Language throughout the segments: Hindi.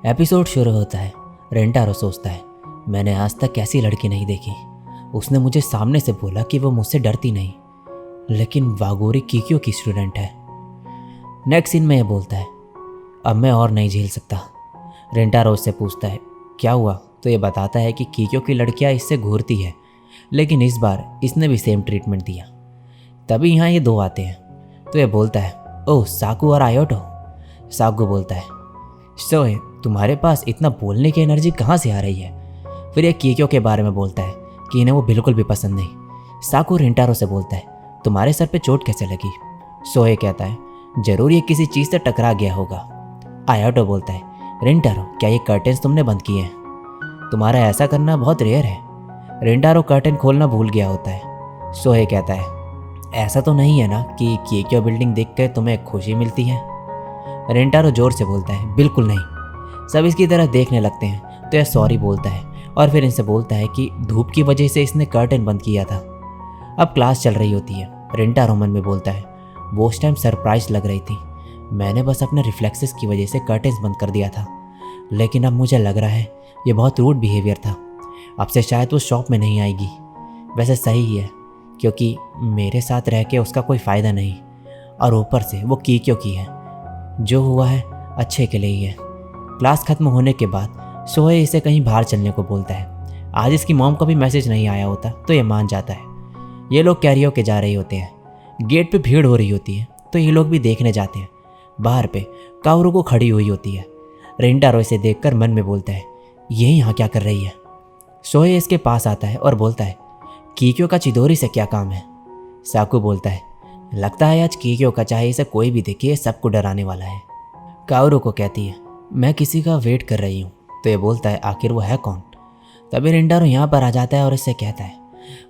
एपिसोड शुरू होता है। रेंटारो सोचता है, मैंने आज तक ऐसी लड़की नहीं देखी। उसने मुझे सामने से बोला कि वो मुझसे डरती नहीं, लेकिन वागोरी कीक्यो की स्टूडेंट है। नेक्स्ट सीन में ये बोलता है, अब मैं और नहीं झेल सकता। रेंटारो उससे पूछता है क्या हुआ, तो ये बताता है कि कीक्यो की लड़कियां इससे घूरती है, लेकिन इस बार इसने भी सेम ट्रीटमेंट दिया। तभी यहाँ ये दो आते हैं, तो ये बोलता है, ओह साकू और आयोटो। साकू बोलता है, सोए तुम्हारे पास इतना बोलने की एनर्जी कहाँ से आ रही है। फिर ये कीक्यो के बारे में बोलता है कि इन्हें वो बिल्कुल भी पसंद नहीं। साकू रेंटारो से बोलता है, तुम्हारे सर पे चोट कैसे लगी। सोए कहता है, जरूर ये किसी चीज़ से टकरा गया होगा। आयोटो बोलता है, रेंटारो क्या ये कर्टेन्स तुमने बंद किए हैं। तुम्हारा ऐसा करना बहुत रेयर है। रेंटारो कर्टेन खोलना भूल गया होता है। सोए कहता है, ऐसा तो नहीं है ना कि कीक्यो बिल्डिंग देखकर तुम्हें खुशी मिलती है। रेंटारो जोर से बोलता है, बिल्कुल नहीं। सब इसकी तरह देखने लगते हैं, तो यह सॉरी बोलता है और फिर इनसे बोलता है कि धूप की वजह से इसने कर्टेन बंद किया था। अब क्लास चल रही होती है। रेंटारो मन में बोलता है, वो उस टाइम सरप्राइज लग रही थी, मैंने बस अपने रिफ्लेक्सेस की वजह से कर्टेन्स बंद कर दिया था, लेकिन अब मुझे लग रहा है ये बहुत रूड बिहेवियर था। अब से शायद वो शॉप में नहीं आएगी। वैसे सही ही है, क्योंकि मेरे साथ रह के उसका कोई फ़ायदा नहीं, और ऊपर से वो कीक्यो की है। जो हुआ है अच्छे के लिए ही है। क्लास खत्म होने के बाद सोए इसे कहीं बाहर चलने को बोलता है। आज इसकी मॉम का भी मैसेज नहीं आया होता, तो ये मान जाता है। ये लोग कैरियोके जा रहे होते हैं। गेट पे भीड़ हो रही होती है, तो ये लोग भी देखने जाते हैं। बाहर पे काओरू को खड़ी हुई होती है। रेंटारो इसे देखकर मन में बोलता है, ये यहाँ क्या कर रही है। सोए इसके पास आता है और बोलता है, कीक्यो का चिदोरी से क्या काम है। साकू बोलता है, लगता है आज कीक्यो का चाहे इसे कोई भी देखे सबको डराने वाला है। काओरू को कहती है, मैं किसी का वेट कर रही हूँ। तो ये बोलता है, आखिर वो है कौन। तभी रेंटारो यहाँ पर आ जाता है और इससे कहता है,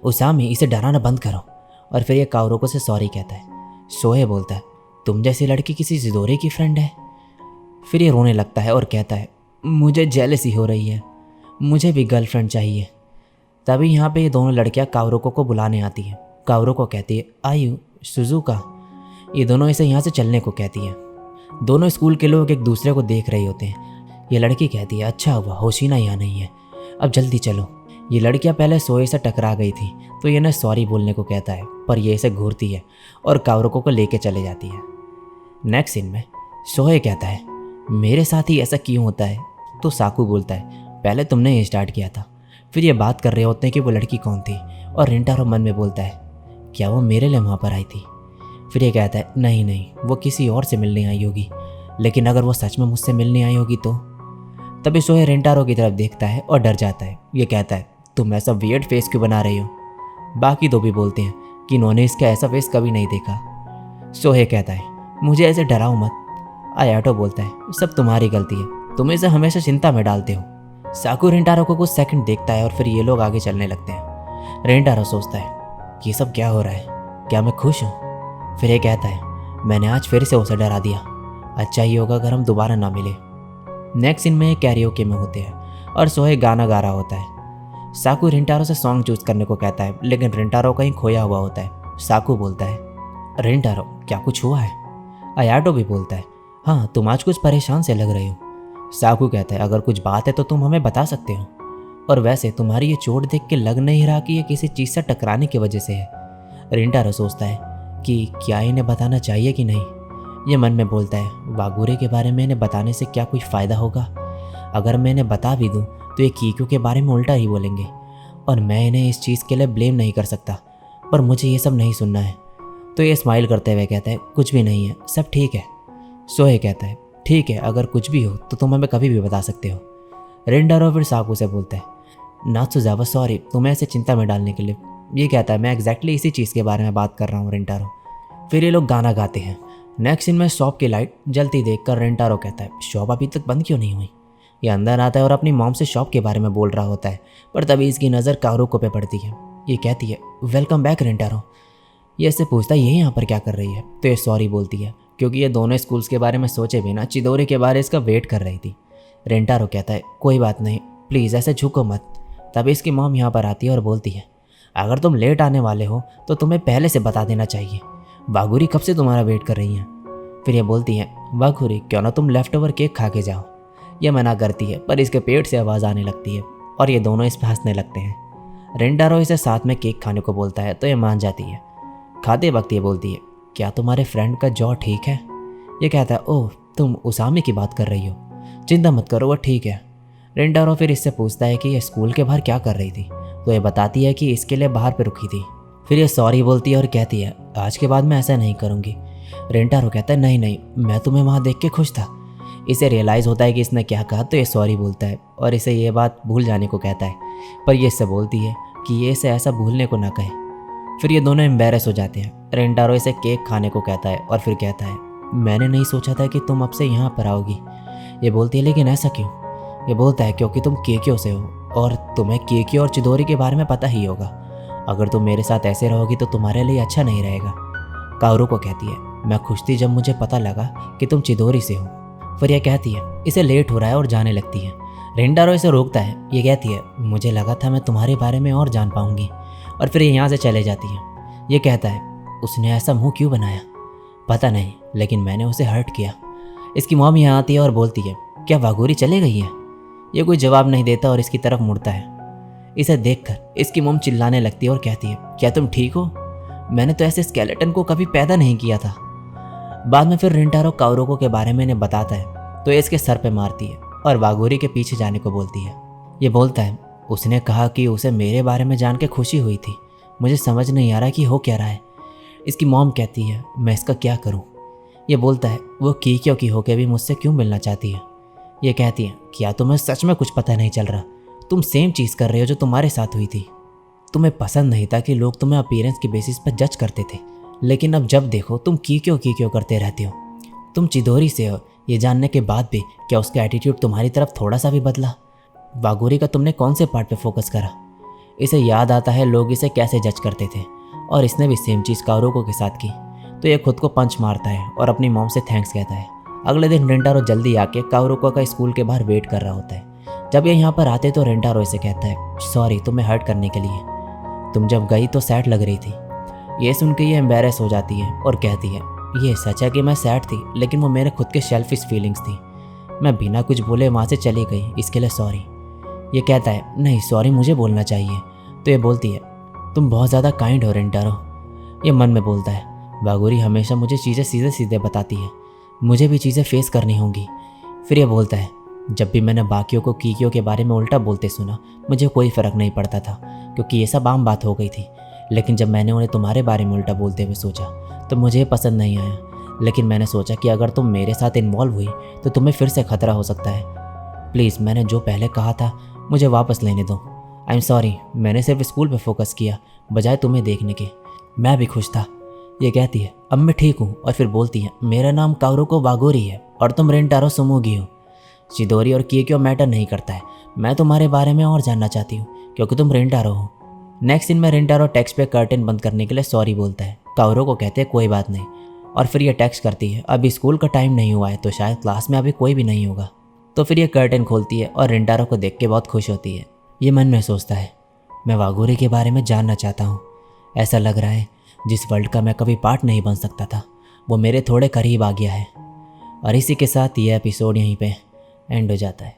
उसामी इसे डराना बंद करो। और फिर ये काओरू को से सॉरी कहता है। सोए बोलता है, तुम जैसी लड़की किसी चिदोरी की फ्रेंड है। फिर ये रोने लगता है और कहता है, मुझे जेलसी हो रही है, मुझे भी गर्लफ्रेंड चाहिए। तभी यहाँ पे ये दोनों लड़कियाँ काओरुको को बुलाने आती हैं। काओरुको कहती है, आयु सुजुका। ये दोनों इसे यहाँ से चलने को कहती हैं। दोनों स्कूल के लोग एक दूसरे को देख रहे होते हैं। ये लड़की कहती है, अच्छा हुआ होशिना यहाँ नहीं है, अब जल्दी चलो। ये लड़कियाँ पहले सोए से टकरा गई थी, तो ये इन्हें सॉरी बोलने को कहता है, पर ये इसे घूरती है और काओरुको को लेके चले जाती है। नेक्स्ट सीन में सोए कहता है, मेरे साथ ही ऐसा क्यों होता है। तो साकू बोलता है, पहले तुमने ये स्टार्ट किया था। फिर ये बात कर रहे होते हैं कि वो लड़की कौन थी, और रेंटारो मन में बोलता है, क्या वो मेरे लिए वहाँ पर आई थी। फिर ये कहता है, नहीं नहीं, वो किसी और से मिलने आई होगी, लेकिन अगर वो सच में मुझसे मिलने आई होगी तो। तभी सोए रेंटारो की तरफ देखता है और डर जाता है। ये कहता है, तुम ऐसा वियर्ड फेस क्यों बना रही हो। बाकी दो भी बोलते हैं कि इन्होंने इसका ऐसा फेस कभी नहीं देखा। सोहे कहता है, मुझे ऐसे डराओ मत। आयाटो बोलता है, सब तुम्हारी गलती है, तुम इसे हमेशा चिंता में डालते हो। साकू रेंटारो को कुछ सेकंड देखता है और फिर ये लोग आगे चलने लगते हैं। रेंटारो सोचता है, ये सब क्या हो रहा है, क्या मैं खुश हूँ। फिर ये कहता है, मैंने आज फिर से उसे डरा दिया, अच्छा ही होगा अगर हम दोबारा ना मिले। नेक्स्ट सीन में कैरियोके में होते हैं और सोहे गाना गा रहा होता है। साकू रेंटारो से सॉन्ग चूज करने को कहता है, लेकिन रेंटारो कहीं खोया हुआ होता है। साकू बोलता है, रेंटारो क्या कुछ हुआ है। आयाटो भी बोलता है, हाँ तुम आज कुछ परेशान से लग रही हो। साकू कहता है, अगर कुछ बात है तो तुम हमें बता सकते हो, और वैसे तुम्हारी ये चोट देख के लग नहीं रहा कि ये किसी चीज़ से टकराने की वजह से है। रेंटारो सोचता है कि क्या इन्हें बताना चाहिए कि नहीं। ये मन में बोलता है, वागुरे के बारे में इन्हें बताने से क्या कोई फ़ायदा होगा। अगर मैं इन्हें बता भी दूँ तो ये कीक्यो के बारे में उल्टा ही बोलेंगे, और मैं इन्हें इस चीज़ के लिए ब्लेम नहीं कर सकता, पर मुझे ये सब नहीं सुनना है। तो ये स्माइल करते हुए कहता है, कुछ भी नहीं है, सब ठीक है। सोहे कहता है, ठीक है, अगर कुछ भी हो तो तुम हमें कभी भी बता सकते हो। रेंटारो फिर साकू से बोलता है, नात्सुजावा सॉरी तुम्हें ऐसे चिंता में डालने के लिए। ये कहता है, मैं एग्जैक्टली इसी चीज़ के बारे में बात कर रहा हूँ रेंटारो। फिर ये लोग गाना गाते हैं। नेक्स्ट सीन में शॉप की लाइट जलती देखकर रेंटारो कहता है, शॉप अभी तक बंद क्यों नहीं हुई। ये अंदर आता है और अपनी मॉम से शॉप के बारे में बोल रहा होता है, पर तभी इसकी नज़र काओरुको पे पड़ती है। ये कहती है, वेलकम बैक रेंटारो। ये इससे पूछता है, ये यहाँ पर क्या कर रही है। तो ये सॉरी बोलती है, क्योंकि ये दोनों स्कूल्स के बारे में सोचे बिना चिदोरी के बारे इसका वेट कर रही थी। रेंटारो कहता है, कोई बात नहीं, प्लीज़ ऐसे झुको मत। तभी इसकी मॉम यहाँ पर आती है और बोलती है, अगर तुम लेट आने वाले हो तो तुम्हें पहले से बता देना चाहिए, वागुरी कब से तुम्हारा वेट कर रही हैं। फिर ये बोलती हैं, वागुरी क्यों ना तुम लेफ्ट ओवर केक खा के जाओ। यह मना करती है पर इसके पेट से आवाज़ आने लगती है और ये दोनों इस पर हंसने लगते हैं। रेंटारो इसे साथ में केक खाने को बोलता है तो ये मान जाती है। खाते वक्त ये बोलती है, क्या तुम्हारे फ्रेंड का जॉ ठीक है? ये कहता है, ओह तुम उसामी की बात कर रही हो, चिंता मत करो वो ठीक है। रेंटारो फिर इससे पूछता है कि ये स्कूल के बाहर क्या कर रही थी, तो ये बताती है कि इसके लिए बाहर पे रुकी थी। फिर ये सॉरी बोलती है और कहती है, आज के बाद मैं ऐसा नहीं करूँगी। रेंटारो कहता है, नहीं नहीं, मैं तुम्हें वहाँ देख के खुश था। इसे रियलाइज़ होता है कि इसने क्या कहा तो ये सॉरी बोलता है और इसे ये बात भूल जाने को कहता है, पर ये इससे बोलती है कि ये इसे ऐसा भूलने को ना कहे। फिर ये दोनों एम्बेरस हो जाते हैं। रेंटारो इसे केक खाने को कहता है और फिर कहता है, मैंने नहीं सोचा था कि तुम अब से यहाँ पर आओगी। ये बोलती है, लेकिन ऐसा क्यों? ये बोलता है, क्योंकि तुम केकियो से हो और तुम्हें केकियो और चिदोरी के बारे में पता ही होगा। अगर तुम मेरे साथ ऐसे रहोगी तो तुम्हारे लिए अच्छा नहीं रहेगा। काओरू को कहती है, मैं खुश थी जब मुझे पता लगा कि तुम चिदोरी से हो। फिर यह कहती है, इसे लेट हो रहा है और जाने लगती है। रेंटारो इसे रोकता है। ये कहती है, मुझे लगा था मैं तुम्हारे बारे में और जान पाऊंगी, और फिर ये यहाँ से चले जाती है। ये कहता है, उसने ऐसा मुंह क्यों बनाया? पता नहीं, लेकिन मैंने उसे हर्ट किया। इसकी मॉम यहाँ आती है और बोलती है, क्या वागोरी चले गई है? ये कोई जवाब नहीं देता और इसकी तरफ मुड़ता है। इसे देखकर इसकी मॉम चिल्लाने लगती है और कहती है, क्या तुम ठीक हो? मैंने तो ऐसे स्केलेटन को कभी पैदा नहीं किया था। बाद में फिर रेंटारो काओरू के बारे में इन्हें बताता है तो ये इसके सर पे मारती है और वागोरी के पीछे जाने को बोलती है। ये बोलता है, उसने कहा कि उसे मेरे बारे में जान के खुशी हुई थी। मुझे समझ नहीं आ रहा कि हो क्या रहा है। इसकी मॉम कहती है, मैं इसका क्या करूं? ये बोलता है, वो कीकियो की होके भी मुझसे क्यों मिलना चाहती है? ये कहती है, क्या तुम्हें सच में कुछ पता नहीं चल रहा? तुम सेम चीज़ कर रहे हो जो तुम्हारे साथ हुई थी। तुम्हें पसंद नहीं था कि लोग तुम्हें अपीयरेंस की बेसिस पर जज करते थे, लेकिन अब जब देखो तुम कीकियो करते रहते हो। तुम चिदोरी से हो ये जानने के बाद भी क्या उसका एटीट्यूड तुम्हारी तरफ थोड़ा सा भी बदला? वागोरी का तुमने कौन से पार्ट पे फोकस करा? इसे याद आता है लोग इसे कैसे जज करते थे और इसने भी सेम चीज़ काओरू के साथ की, तो ये खुद को पंच मारता है और अपनी मॉम से थैंक्स कहता है। अगले दिन रेंटारो जल्दी आके काओरू का स्कूल के बाहर वेट कर रहा होता है। जब ये यहाँ पर आते तो रेंटारो इसे कहता है, सॉरी तुम्हें हर्ट करने के लिए। तुम जब गई तो सैड लग रही थी। ये सुन के ये एम्बेरस हो जाती है और कहती है, ये सच है कि मैं सैड थी, लेकिन वो मेरे खुद के सेल्फिश फीलिंग्स थी। मैं बिना कुछ बोले वहाँ से चली गई, इसके लिए सॉरी। ये कहता है, नहीं सॉरी मुझे बोलना चाहिए। तो ये बोलती है, तुम बहुत ज़्यादा काइंड हो रेंटारो। ये मन में बोलता है, वागोरी हमेशा मुझे चीज़ें सीधे सीधे बताती है, मुझे भी चीज़ें फेस करनी होंगी। फिर ये बोलता है, जब भी मैंने बाकियों को कीकियो के बारे में उल्टा बोलते सुना मुझे कोई फ़र्क नहीं पड़ता था, क्योंकि ये सब आम बात हो गई थी। लेकिन जब मैंने उन्हें तुम्हारे बारे में उल्टा बोलते हुए सोचा तो मुझे पसंद नहीं आया। लेकिन मैंने सोचा कि अगर तुम मेरे साथ इन्वॉल्व हुई तो तुम्हें फिर से खतरा हो सकता है। प्लीज़, मैंने जो पहले कहा था मुझे वापस लेने दो। आई एम सॉरी, मैंने सिर्फ स्कूल पे फोकस किया बजाय तुम्हें देखने के। मैं भी खुश था। ये कहती है, अब मैं ठीक हूँ, और फिर बोलती है, मेरा नाम काओरू वागोरी है और तुम रेंटारो सुमोगी हो। चिदोरी और कीकियो मैटर नहीं करता है, मैं तुम्हारे बारे में और जानना चाहती हूँ क्योंकि तुम रेंटारो हो। नेक्स्ट सीन में रेंटारो टेक्स्ट पे कर्टेन बंद करने के लिए सॉरी बोलता है। काओरू को कहते हैं कोई बात नहीं, और फिर ये टेक्स्ट करती है, अभी स्कूल का टाइम नहीं हुआ है तो शायद क्लास में अभी कोई भी नहीं होगा। तो फिर ये कर्टेन खोलती है और रेंटारो को देख के बहुत खुश होती है। ये मन में सोचता है, मैं वागोरी के बारे में जानना चाहता हूँ। ऐसा लग रहा है जिस वर्ल्ड का मैं कभी पार्ट नहीं बन सकता था वो मेरे थोड़े करीब आ गया है। और इसी के साथ ये एपिसोड यहीं पे एंड हो जाता है।